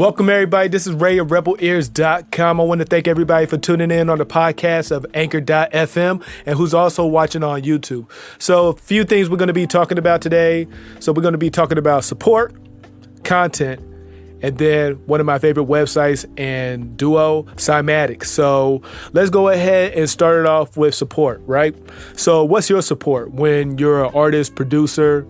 Welcome, everybody. This is Ray of RebelEars.com. I want to thank everybody for tuning in on the podcast of Anchor.fm and who's also watching on YouTube. So a few things we're going to be talking about today. So we're going to be talking about support, content, and then one of my favorite websites and duo, Cymatics. So let's go ahead and start it off with support, right? So what's your support when you're an artist, producer?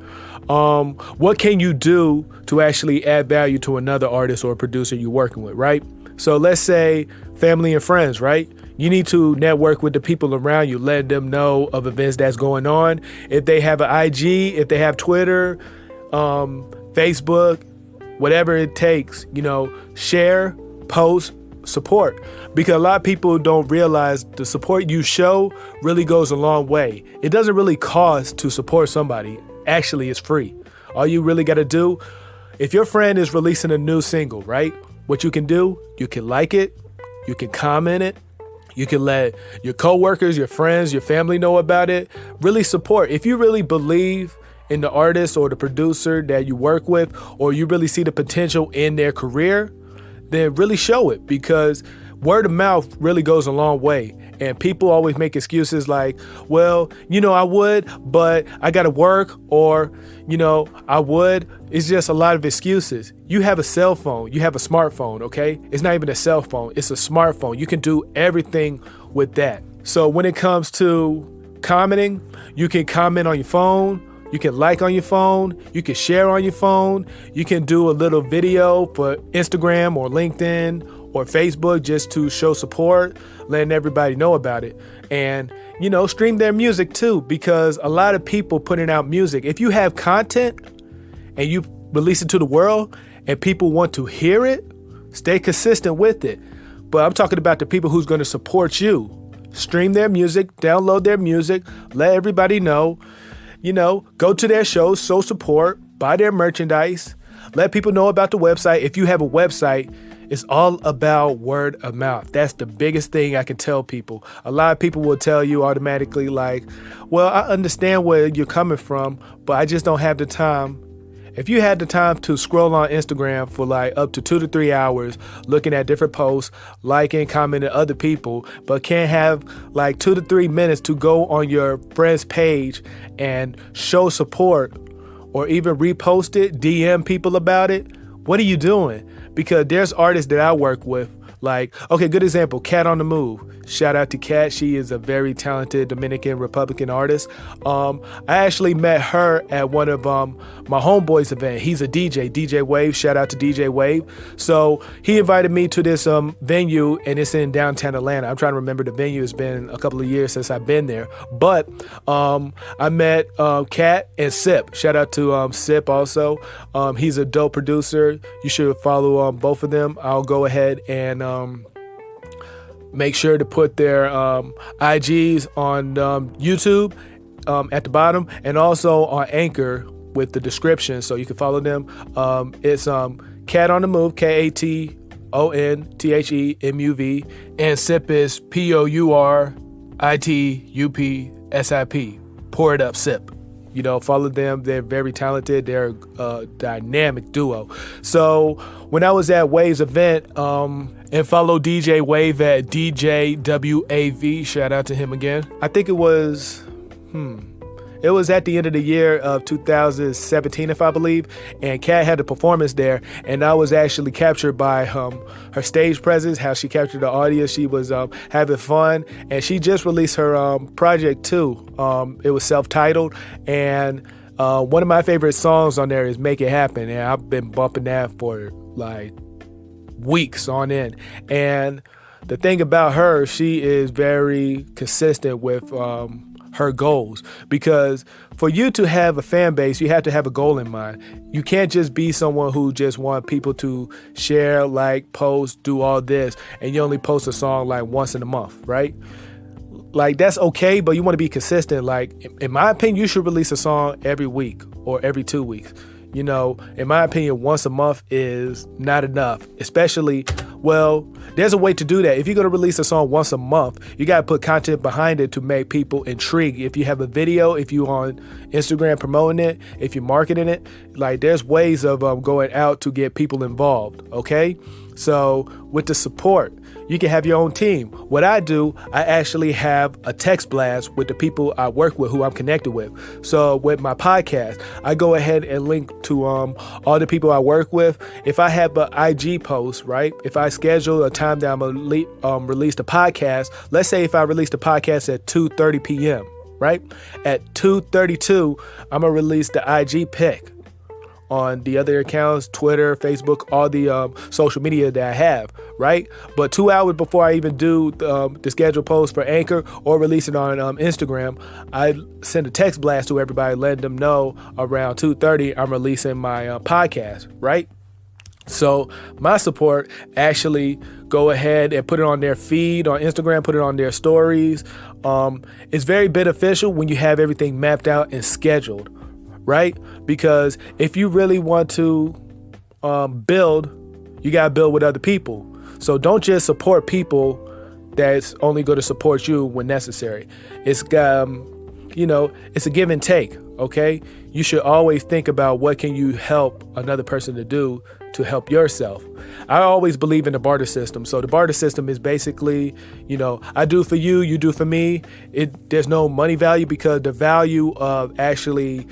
What can you do to actually add value to another artist or producer you're working with, right? So let's say family and friends, right? You need to network with the people around you, let them know of events that's going on. If they have an IG, if they have Twitter, Facebook, whatever it takes, share, post, support. Because a lot of people don't realize the support you show really goes a long way. It doesn't really cost to support somebody. Actually, it's free. All you really got to do, if your friend is releasing a new single, right? What you can do, you can like it, you can comment it, you can let your coworkers, your friends, your family know about it. Really support. If you really believe in the artist or the producer that you work with, or you really see the potential in their career, then really show it, because word of mouth really goes a long way. And people always make excuses like, well, I would, but I got to work, or, I would. It's just a lot of excuses. You have a cell phone. You have a smartphone, okay? It's not even a cell phone. It's a smartphone. You can do everything with that. So when it comes to commenting, you can comment on your phone. You can like on your phone, you can share on your phone, you can do a little video for Instagram or LinkedIn or Facebook just to show support, letting everybody know about it. And, stream their music too, because a lot of people putting out music, if you have content and you release it to the world and people want to hear it, stay consistent with it. But I'm talking about the people who's going to support you. Stream their music, download their music, let everybody know. Go to their shows, show support, buy their merchandise, let people know about the website. If you have a website, it's all about word of mouth. That's the biggest thing I can tell people. A lot of people will tell you automatically like, well, I understand where you're coming from, but I just don't have the time. If you had the time to scroll on Instagram for like up to 2 to 3 hours, looking at different posts, liking, commenting other people, but can't have like 2 to 3 minutes to go on your friend's page and show support or even repost it, DM people about it, what are you doing? Because there's artists that I work with, like, okay, good example, Cat on the Move. Shout out to Cat. She is a very talented Dominican Republican artist. I actually met her at one of my homeboy's event. He's a DJ Wave. Shout out to DJ Wave. So he invited me to this venue, and it's in downtown Atlanta. I'm trying to remember the venue. It's been a couple of years since I've been there. But I met Cat and Sip. Shout out to Sip also. He's a dope producer. You should follow both of them. I'll go ahead and make sure to put their IGs on YouTube at the bottom, and also on Anchor with the description, so you can follow them. It's Cat on the Move, KATONTHEMUV, and Sip is POURITUPSIP. Pour it up, Sip. Follow them. They're very talented. They're a dynamic duo. So when I was at Wave's event, and follow DJ Wave at DJWAV. Shout out to him again. I think it was at the end of the year of 2017, if I believe, and Kat had a performance there, and I was actually captured by her stage presence, how she captured the audience. She was having fun, and she just released her project too. It was self-titled, and one of my favorite songs on there is Make It Happen, and I've been bumping that for like weeks on end. And the thing about her, she is very consistent with her goals, because for you to have a fan base, you have to have a goal in mind. You can't just be someone who just want people to share, like, post, do all this, and you only post a song like once in a month, right? Like, that's okay, but you want to be consistent. Like, in my opinion, you should release a song every week or every 2 weeks. In my opinion, once a month is not enough, especially Well, there's a way to do that. If you're going to release a song once a month, you got to put content behind it to make people intrigued. If you have a video, if you on Instagram promoting it, if you're marketing it, like there's ways of going out to get people involved. Okay. So with the support, you can have your own team. What I do, I actually have a text blast with the people I work with, who I'm connected with. So with my podcast, I go ahead and link to all the people I work with. If I have an IG post, right? If I schedule a time that I'm going to release the podcast, let's say if I release the podcast at 2:30 p.m., right? At 2:32, I'm going to release the IG pic on the other accounts, Twitter, Facebook, all the social media that I have, right? But 2 hours before I even do the scheduled post for Anchor or release it on Instagram, I send a text blast to everybody, letting them know around 2:30 I'm releasing my podcast, right? So my support actually go ahead and put it on their feed on Instagram, put it on their stories. It's very beneficial when you have everything mapped out and scheduled, right? Because if you really want to build, you got to build with other people. So don't just support people that's only going to support you when necessary. It's it's a give and take, okay? You should always think about what can you help another person to do to help yourself. I always believe in the barter system. So the barter system is basically, I do for you, you do for me. There's no money value, because the value of actually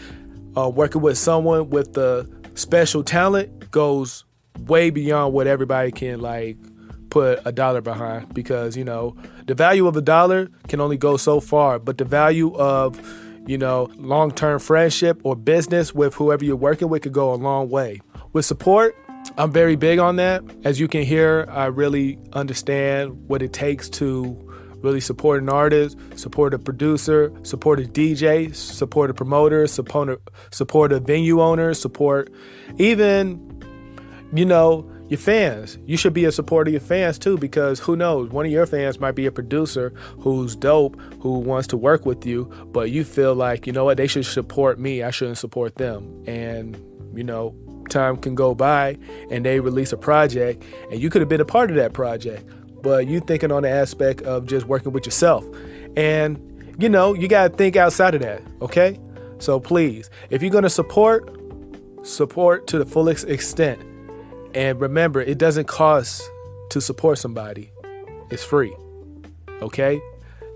working with someone with the special talent goes way beyond what everybody can put a dollar behind, because the value of a dollar can only go so far, but the value of long-term friendship or business with whoever you're working with could go a long way. With support, I'm very big on that. As you can hear, I really understand what it takes to really support an artist, support a producer, support a DJ, support a promoter, support a venue owner, support even, your fans. You should be a supporter of your fans too, because who knows, one of your fans might be a producer who's dope, who wants to work with you, but you feel like, they should support me, I shouldn't support them. And, time can go by and they release a project and you could have been a part of that project, but you thinking on the aspect of just working with yourself. And, you got to think outside of that, okay? So please, if you're going to support to the fullest extent. And remember, it doesn't cost to support somebody. It's free, okay?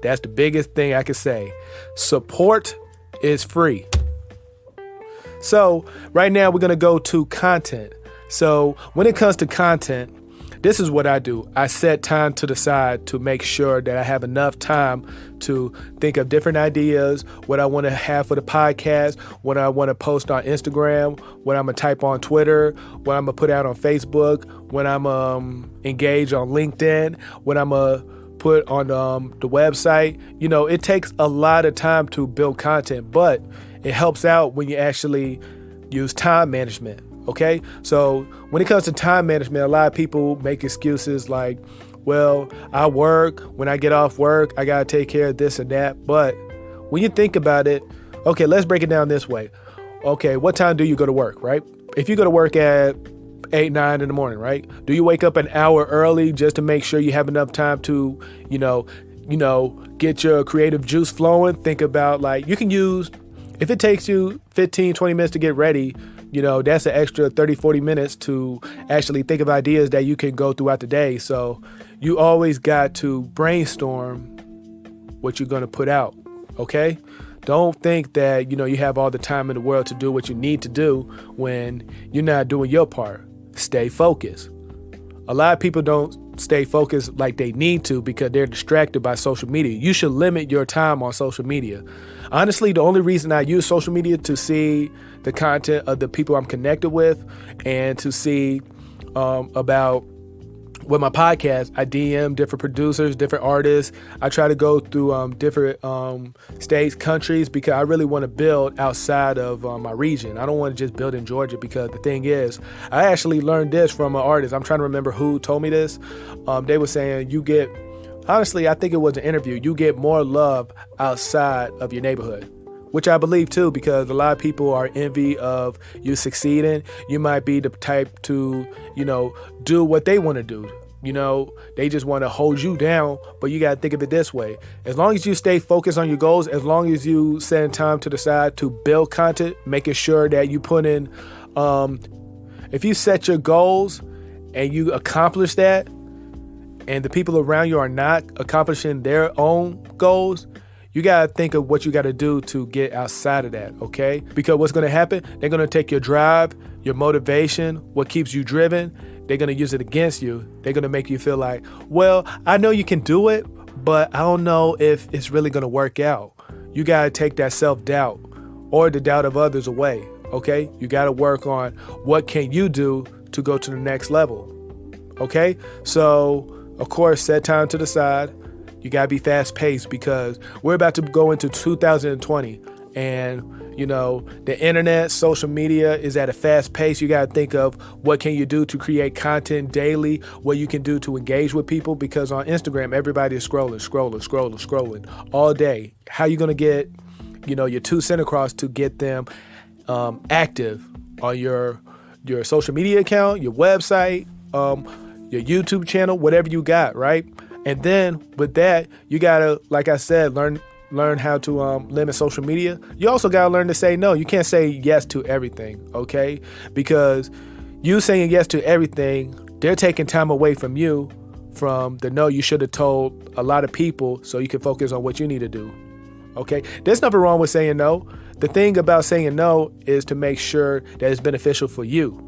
That's the biggest thing I can say. Support is free. So right now we're going to go to content. So when it comes to content, this is what I do. I set time to the side to make sure that I have enough time to think of different ideas, what I want to have for the podcast, what I want to post on Instagram, what I'm going to type on Twitter, what I'm going to put out on Facebook, when I'm engaged on LinkedIn, what I'm going to put on the website. It takes a lot of time to build content, but it helps out when you actually use time management. Okay, so when it comes to time management, a lot of people make excuses like, well, I work, when I get off work, I got to take care of this and that. But when you think about it, okay, let's break it down this way. Okay, what time do you go to work, right? If you go to work at 8, 9 in the morning, right? Do you wake up an hour early just to make sure you have enough time to, get your creative juice flowing? Think about you can use, if it takes you 15, 20 minutes to get ready, that's an extra 30, 40 minutes to actually think of ideas that you can go throughout the day. So you always got to brainstorm what you're going to put out, okay? Don't think that, you have all the time in the world to do what you need to do when you're not doing your part. Stay focused. A lot of people don't stay focused like they need to because they're distracted by social media. You should limit your time on social media. Honestly, the only reason I use social media to see the content of the people I'm connected with and to see about with my podcast, I DM different producers, different artists. I try to go through different states, countries, because I really want to build outside of my region. I don't want to just build in Georgia, because the thing is, I actually learned this from an artist. I'm trying to remember who told me this. They were saying honestly, I think it was an interview, you get more love outside of your neighborhood. Which I believe too, because a lot of people are envy of you succeeding. You might be the type to, do what they want to do. They just want to hold you down, but you got to think of it this way. As long as you stay focused on your goals, as long as you set time to the side to build content, making sure that you put in, if you set your goals and you accomplish that, and the people around you are not accomplishing their own goals, you got to think of what you got to do to get outside of that, okay? Because what's going to happen, they're going to take your drive, your motivation, what keeps you driven, they're going to use it against you. They're going to make you feel like, well, I know you can do it, but I don't know if it's really going to work out. You got to take that self-doubt or the doubt of others away, okay? You got to work on what can you do to go to the next level, okay? So, of course, set time to the side. You got to be fast paced because we're about to go into 2020 and, the internet, social media is at a fast pace. You got to think of what can you do to create content daily, what you can do to engage with people, because on Instagram, everybody is scrolling all day. How you going to get, your 2 cents across to get them active on your social media account, your website, your YouTube channel, whatever you got, right? And then with that, you gotta, like I said, learn how to limit social media. You also gotta learn to say no. You can't say yes to everything, okay? Because you saying yes to everything, they're taking time away from you, from the no you should have told a lot of people so you can focus on what you need to do, okay? There's nothing wrong with saying no. The thing about saying no is to make sure that it's beneficial for you.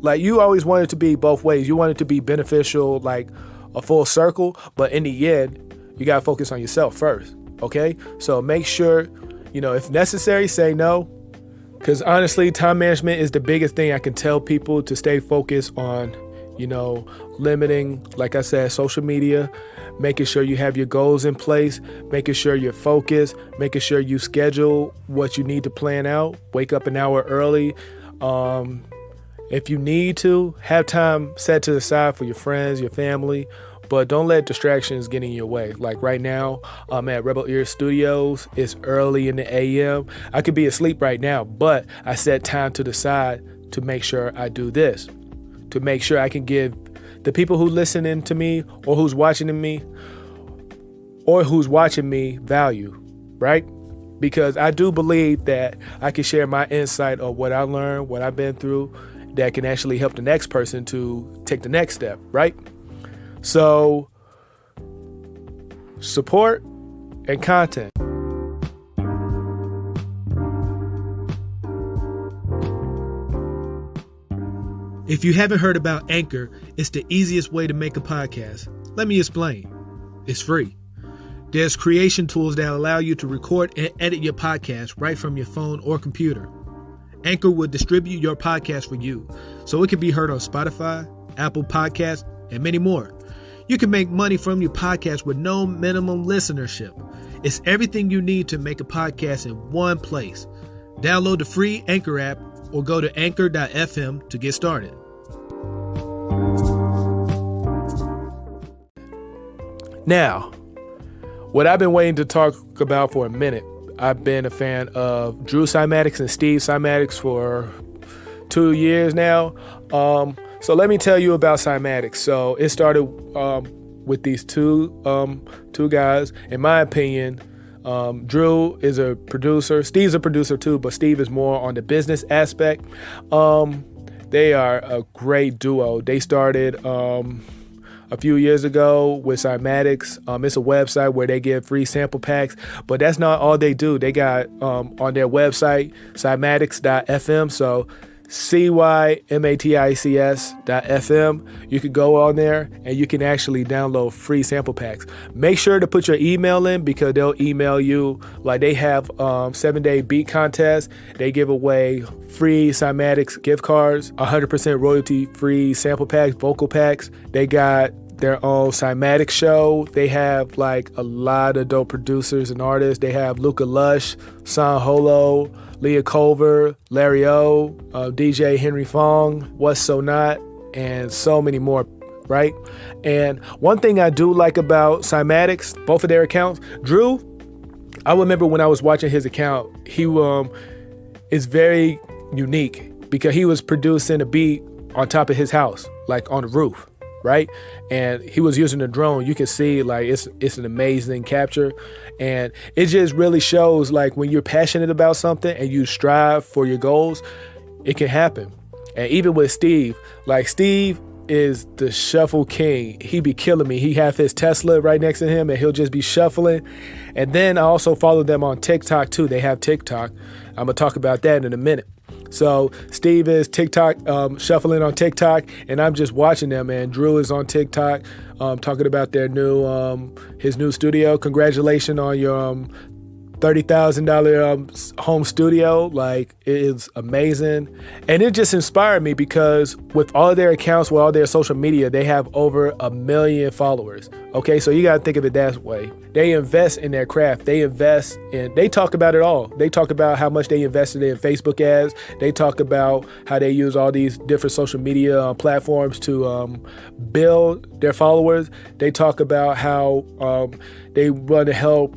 Like, you always want it to be both ways. You want it to be beneficial, like a full circle, but in the end, you gotta focus on yourself first, okay? So make sure, if necessary, say no, because honestly, time management is the biggest thing I can tell people to stay focused on, limiting, like I said, social media, making sure you have your goals in place, making sure you're focused, making sure you schedule what you need to plan out, wake up an hour early. If you need to, have time set to the side for your friends, your family, but don't let distractions get in your way. Like right now, I'm at Rebel Ear Studios. It's early in the AM. I could be asleep right now, but I set time to the side to make sure I do this, to make sure I can give the people who listening to me or who's watching me value, right? Because I do believe that I can share my insight of what I learned, what I've been through, that can actually help the next person to take the next step, right? So, support and content. If you haven't heard about Anchor, it's the easiest way to make a podcast. Let me explain. It's free. There's creation tools that allow you to record and edit your podcast right from your phone or computer. Anchor will distribute your podcast for you, so it can be heard on Spotify, Apple Podcasts, and many more. You can make money from your podcast with no minimum listenership. It's everything you need to make a podcast in one place. Download the free Anchor app or go to anchor.fm to get started. Now, what I've been waiting to talk about for a minute, I've been a fan of Drew Cymatics and Steve Cymatics for 2 years now. So let me tell you about Cymatics. So it started with these two guys. In my opinion, Drew is a producer. Steve's a producer too, but Steve is more on the business aspect. They are a great duo. They started a few years ago with Cymatics. It's a website where they give free sample packs, but that's not all they do. They got on their website, cymatics.fm. So cymatics.fm. You can go on there and you can actually download free sample packs. Make sure to put your email in because they'll email you. Like they have 7-day beat contests. They give away free Cymatics gift cards, 100% royalty free sample packs, vocal packs. They got their own Cymatics show. They have like a lot of dope producers and artists. They have Luca Lush, San Holo, Leah Culver, Larry O, DJ Henry Fong, What's So Not, and so many more, right? And one thing I do like about Cymatics, both of their accounts, Drew, I remember when I was watching his account, he is very unique because he was producing a beat on top of his house, like on the roof, right? And he was using a drone. You can see like it's an amazing capture, and it just really shows like when you're passionate about something and you strive for your goals, it can happen. And even with Steve, like Steve is the shuffle king. He be killing me. He have his Tesla right next to him and he'll just be shuffling. And then I also follow them on TikTok too. They have TikTok. I'm gonna talk about that in a minute. So Steve is TikTok, shuffling on TikTok, and I'm just watching them. And Drew is on TikTok, talking about their his new studio. Congratulations on your $30,000 home studio. Like, it is amazing. And it just inspired me because with all their accounts, with all their social media, they have over 1 million followers. Okay, so you got to think of it that way. They invest in their craft. They talk about it all. They talk about how much they invested in Facebook ads. They talk about how they use all these different social media platforms to build their followers. They talk about how they want to help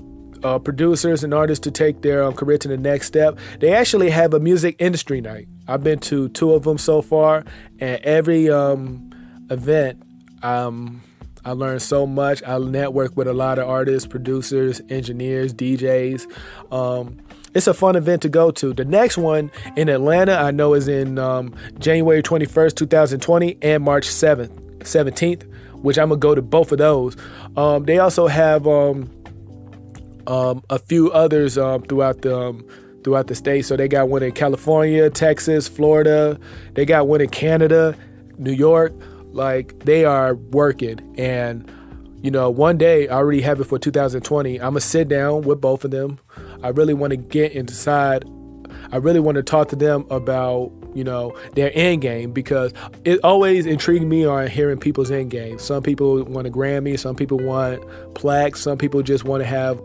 producers and artists to take their career to the next step. They actually have a music industry night. I've been to 2 of them so far, and every event, I learned so much. I network with a lot of artists, producers, engineers, DJs. It's a fun event to go to. The next one in Atlanta, I know, is in January 21st, 2020 and March 17th, which I'm going to go to both of those. They also have a few others throughout the state. So they got one in California, Texas, Florida. They got one in Canada, New York. Like, they are working. And, one day, I already have it for 2020. I'm going to sit down with both of them. I really want to get inside. I really want to talk to them about, their end game, because it always intrigued me on hearing people's end game. Some people want a Grammy, some people want plaques, some people just want to have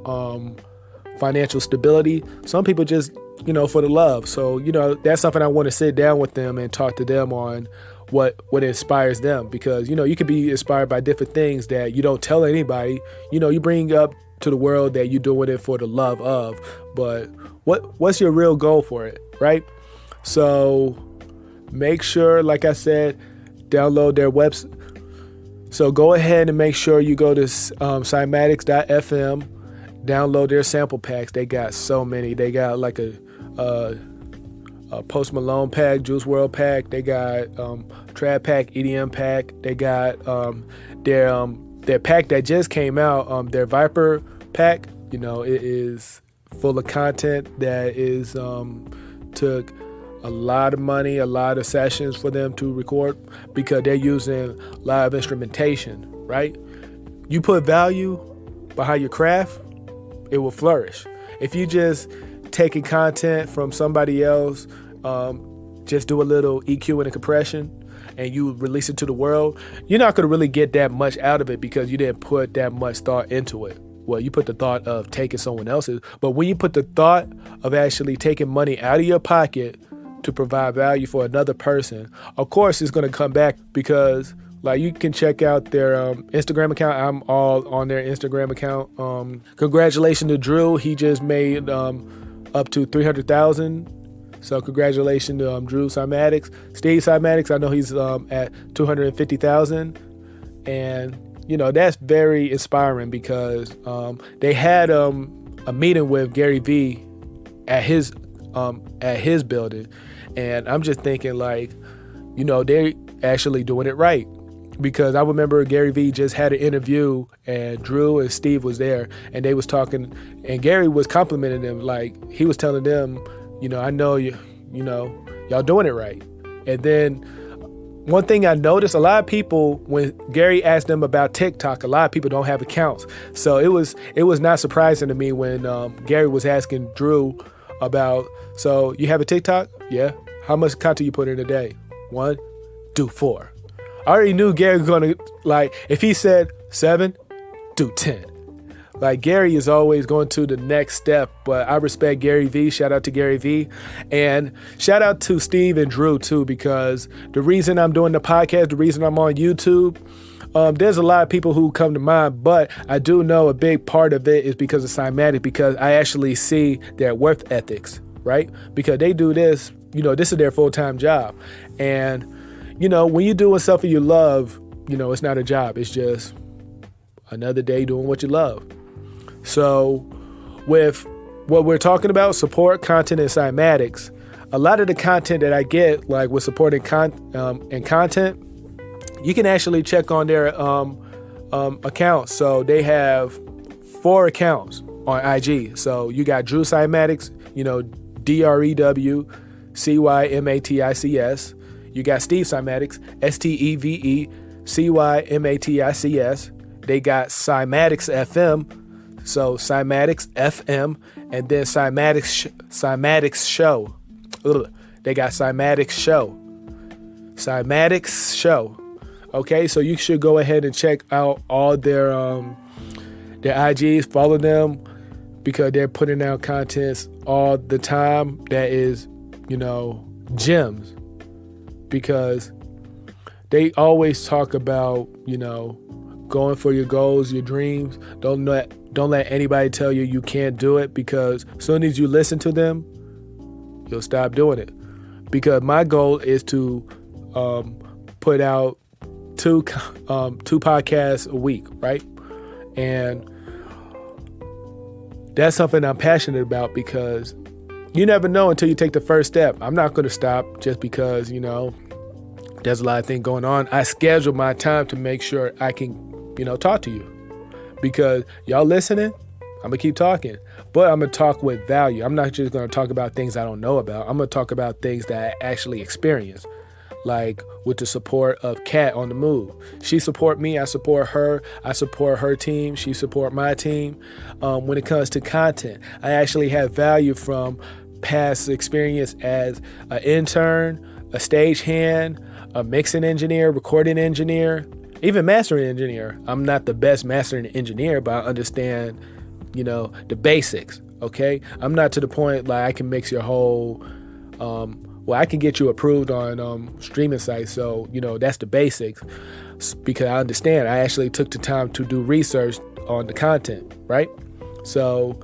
financial stability. Some people just, for the love. So, that's something I want to sit down with them and talk to them on what inspires them, because, you can be inspired by different things that you don't tell anybody. You bring up to the world that you're doing it for the love of, but what's your real goal for it, right? So make sure, like I said, download their website. So go ahead and make sure you go to Cymatics.fm, download their sample packs. They got so many. They got like a Post Malone pack, Juice WRLD pack. They got Trap pack, EDM pack. They got their pack that just came out, their Viper pack. It is full of content that is took a lot of money, a lot of sessions for them to record, because they're using live instrumentation, right? You put value behind your craft, it will flourish. If you just taking content from somebody else, just do a little EQ and a compression, and you release it to the world, you're not going to really get that much out of it because you didn't put that much thought into it. Well, you put the thought of taking someone else's, but when you put the thought of actually taking money out of your pocket to provide value for another person, of course it's going to come back, because like, you can check out their Instagram account. I'm all on their Instagram account. Congratulations to Drew. He just made up to 300,000. So congratulations to Drew Cymatics. Steve Cymatics, I know he's at 250,000. And, that's very inspiring, because they had a meeting with Gary Vee at his building. And I'm just thinking, like, they're actually doing it right. Because I remember Gary Vee just had an interview, and Drew and Steve was there, and they was talking, and Gary was complimenting them. Like, he was telling them, I know y'all doing it right. And then one thing I noticed, a lot of people, when Gary asked them about TikTok, a lot of people don't have accounts. So it was not surprising to me when Gary was asking Drew about, so you have a TikTok? Yeah. How much content you put in a day? 1, do 4. I already knew Gary was going to, like, if he said 7, do 10. Like, Gary is always going to the next step, but I respect Gary Vee. Shout out to Gary Vee. And shout out to Steve and Drew, too, because the reason I'm doing the podcast, the reason I'm on YouTube, there's a lot of people who come to mind, but I do know a big part of it is because of Cymatics, because I actually see their work ethics, right? Because they do this, this is their full-time job. And, when you're doing something you love, it's not a job. It's just another day doing what you love. So with what we're talking about, support, content, and cymatics, a lot of the content that I get, like with supporting and content, you can actually check on their accounts. So they have 4 accounts on IG. So you got Drew Cymatics, DrewCymatics. You got Steve Cymatics, SteveCymatics. They got Cymatics FM, so Cymatics FM, and then Cymatics Show. They got Cymatics Show. Okay, so you should go ahead and check out all their IGs, follow them, because they're putting out contents all the time that is, gems. Because they always talk about, going for your goals, your dreams. Don't let anybody tell you you can't do it, because as soon as you listen to them, you'll stop doing it. Because my goal is to put out two podcasts a week, right? And that's something I'm passionate about, because you never know until you take the first step. I'm not going to stop just because, there's a lot of things going on. I schedule my time to make sure I can, talk to you, because y'all listening, I'm going to keep talking, but I'm going to talk with value. I'm not just going to talk about things I don't know about. I'm going to talk about things that I actually experience, like with the support of Kat on the Move. She support me, I support her team, she support my team. When it comes to content, I actually have value from past experience as an intern, a stagehand, a mixing engineer, recording engineer, even mastering engineer. I'm not the best mastering engineer, but I understand, the basics, okay? I'm not to the point like I can mix your whole, I can get you approved on streaming sites, so, that's the basics, because I understand. I actually took the time to do research on the content, right? So,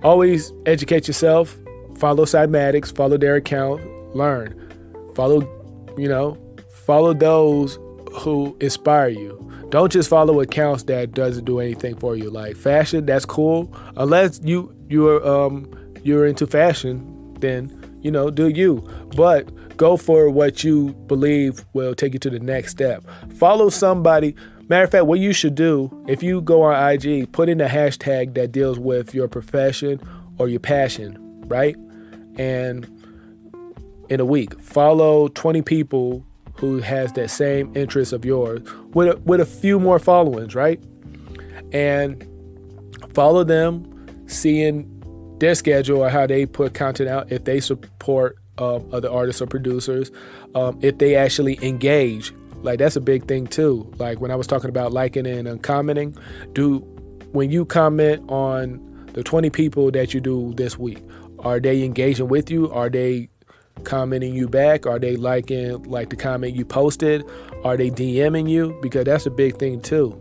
always educate yourself, follow Cymatics, follow their account, learn, follow those who inspire you. Don't just follow accounts that doesn't do anything for you. Like fashion, that's cool. Unless you're into fashion, then do you. But go for what you believe will take you to the next step. Follow somebody. Matter of fact, what you should do, if you go on IG, put in a hashtag that deals with your profession or your passion, right? And in a week, follow 20 people who has that same interest of yours with a few more followings, right? And follow them, seeing their schedule or how they put content out, if they support other artists or producers, if they actually engage. Like, that's a big thing too. Like when I was talking about liking and commenting, when you comment on the 20 people that you do this week, are they engaging with you? Are they commenting you back? Are they liking the comment you posted? Are they DMing you? Because that's a big thing too.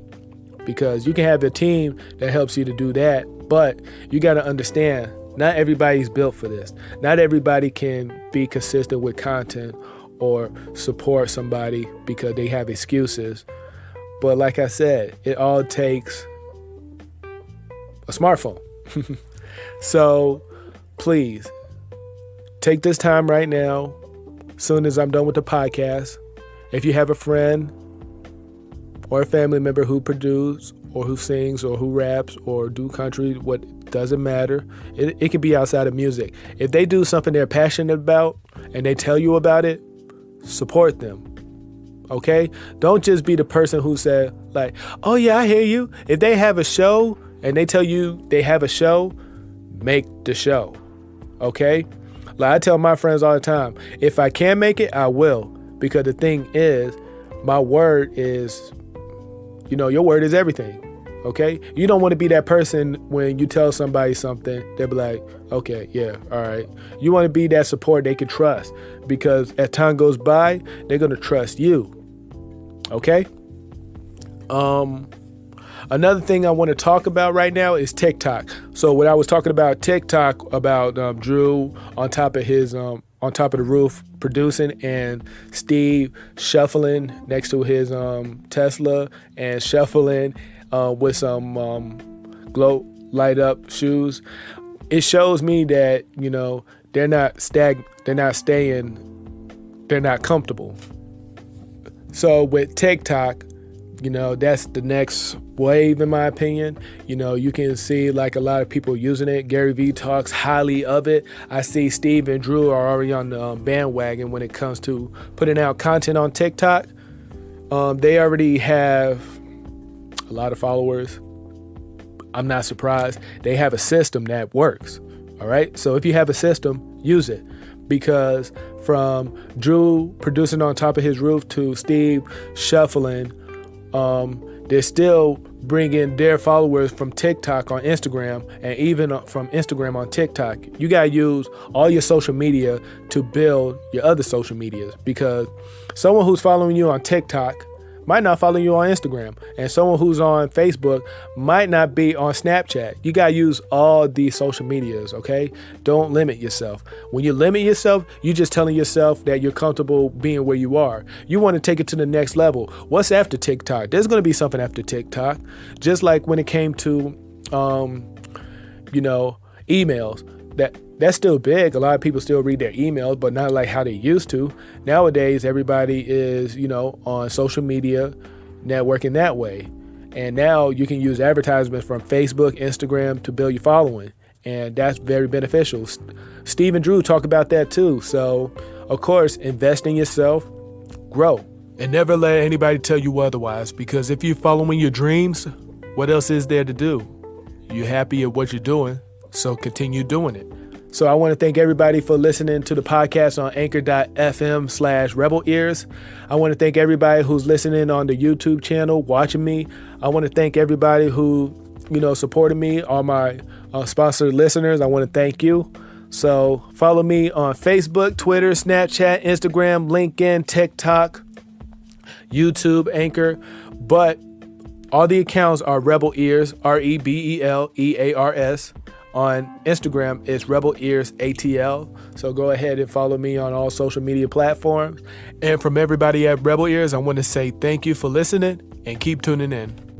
Because you can have a team that helps you to do that, but you got to understand, not everybody's built for this. Not everybody can be consistent with content or support somebody because they have excuses. But like I said, it all takes a smartphone. So please take this time right now, soon as I'm done with the podcast. If you have a friend or a family member who produces or who sings or who raps or do country, what doesn't matter. It can be outside of music. If they do something they're passionate about and they tell you about it, support them. Okay? Don't just be the person who said like, oh yeah, I hear you. If they have a show and they tell you they have a show, make the show. Okay? Like I tell my friends all the time, if I can make it, I will. Because the thing is, my word is, your word is everything. Okay? You don't want to be that person when you tell somebody something, they'll be like, okay, yeah, all right. You want to be that support they can trust. Because as time goes by, they're going to trust you. Okay? Another thing I want to talk about right now is TikTok. So when I was talking about TikTok, about Drew on top of his on top of the roof producing, and Steve shuffling next to his Tesla and shuffling with some glow light up shoes. It shows me that, you know, they're not comfortable. So with TikTok, you know, that's the next wave in my opinion. You know, you can see like a lot of people using it. Gary Vee talks highly of it. I see Steve and Drew are already on the bandwagon when it comes to putting out content on TikTok. They already have a lot of followers. I'm not surprised. They have a system that works. All right. So if you have a system, use it, because from Drew producing on top of his roof to Steve shuffling, they're still bringing their followers from TikTok on Instagram, and even from Instagram on TikTok. You got to use all your social media to build your other social medias, because someone who's following you on TikTok might not follow you on Instagram, and someone who's on Facebook might not be on Snapchat. You got to use all these social medias, okay? Don't limit yourself. When you limit yourself, you're just telling yourself that you're comfortable being where you are. You want to take it to the next level. What's after TikTok? There's going to be something after TikTok. Just like when it came to, emails. That's still big. A lot of people still read their emails, but not like how they used to. Nowadays, everybody is, on social media, networking that way. And now you can use advertisements from Facebook, Instagram to build your following. And that's very beneficial. Steve and Drew talk about that too. So, of course, invest in yourself, grow. And never let anybody tell you otherwise, because if you're following your dreams, what else is there to do? You're happy at what you're doing, so continue doing it. So I want to thank everybody for listening to the podcast on anchor.fm/Rebel Ears. I want to thank everybody who's listening on the YouTube channel, watching me. I want to thank everybody who, supported me, all my sponsored listeners. I want to thank you. So follow me on Facebook, Twitter, Snapchat, Instagram, LinkedIn, TikTok, YouTube, Anchor. But all the accounts are Rebel Ears, REBELEARS. On Instagram, it's Rebel Ears ATL. So go ahead and follow me on all social media platforms. And from everybody at Rebel Ears, I want to say thank you for listening and keep tuning in.